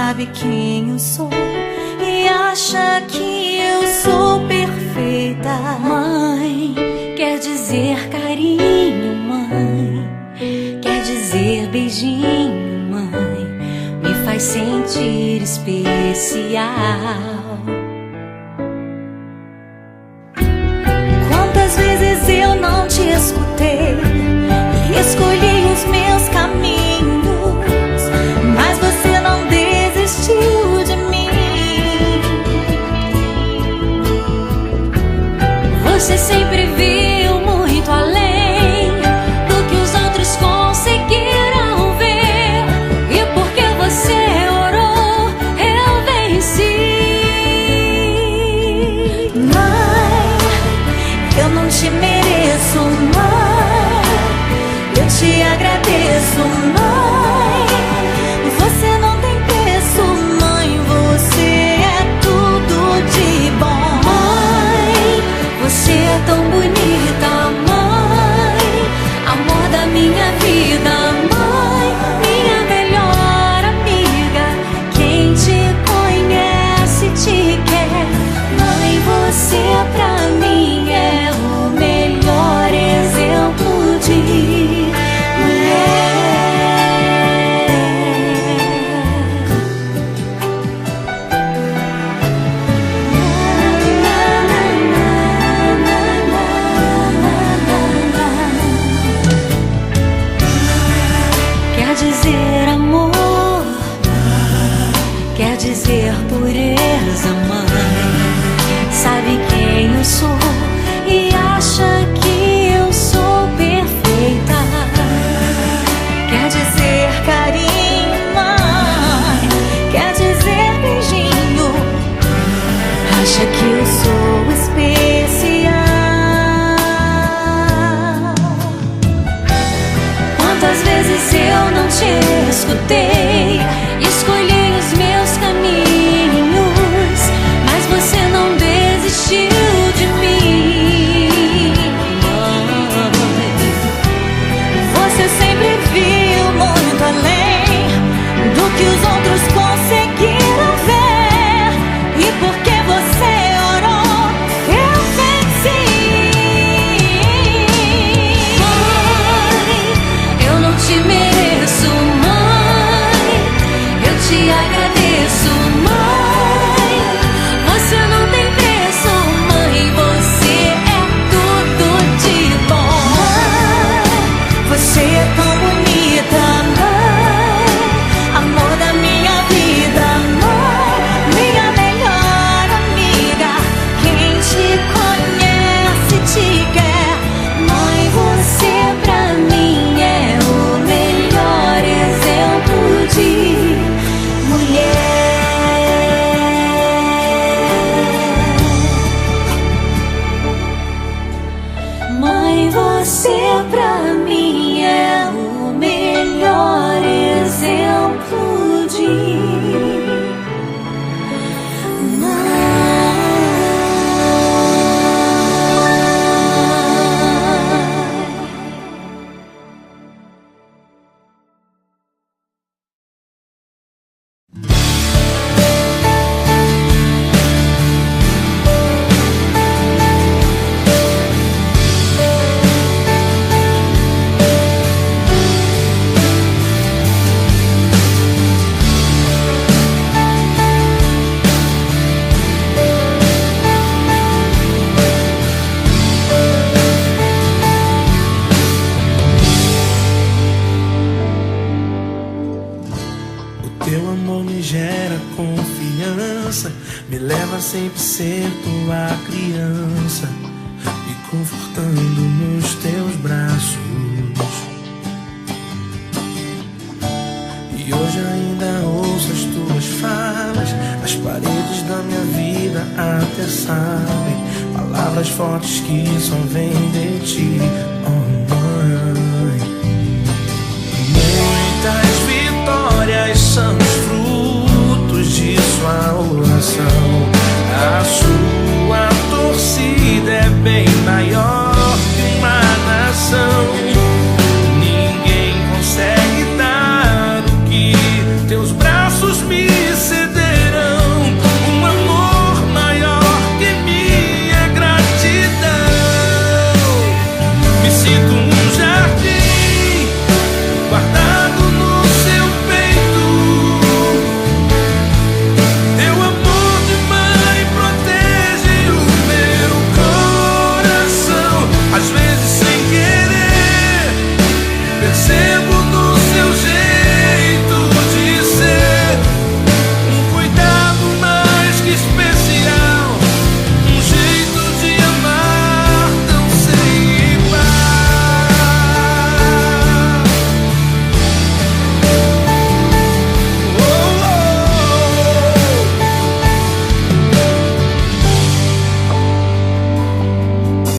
sabe quem eu sou e acha que eu sou perfeita. Mãe, quer dizer carinho, mãe, quer dizer beijinho, mãe, me faz sentir especial. Quantas vezes eu não te escutei e escolhi os meus caminhos, mas você não desistiu de mim. Você sempre viu muito além do que os outros conseguiram ver, e porque você orou, eu venci. Mãe, eu não te mereço, mãe, eu te agradeço, mãe, você não tem preço, mãe, você é tudo de bom. Mãe, você é tão bonita, mãe, amor da minha vida, mãe, minha melhor amiga, quem te conhece te quer. Mãe, você pra mim é o melhor exemplo de mulher. Quer dizer amor, quer dizer pureza, mãe, sabe quem eu sou e acha que eu sou perfeita. Quer dizer carinho, mãe, quer dizer beijinho, acha que eu sou especial. Quantas vezes eu não te escutei, escolhi os meus caminhos, mas você não desistiu de mim. Você sempre viu muito além do que os outros conseguiram ver, e porque você orou, eu venci. Mãe, eu não te mereço, mãe, eu te agradeço, mãe, você não tem preço, mãe, você é tudo de bom. Mãe, você é tão bonita, mãe, amor da minha vida, mãe, minha melhor amiga, quem te conhece te quer. Mãe, você pra mim é o melhor exemplo de mulher. Mãe, você pra mim é o melhor exemplo de me leva a sempre ser tua criança, me confortando nos teus braços. E hoje ainda ouço as tuas falas, as paredes da minha vida até sabem palavras fortes que só vêm de ti, oh mãe. Muitas vitórias são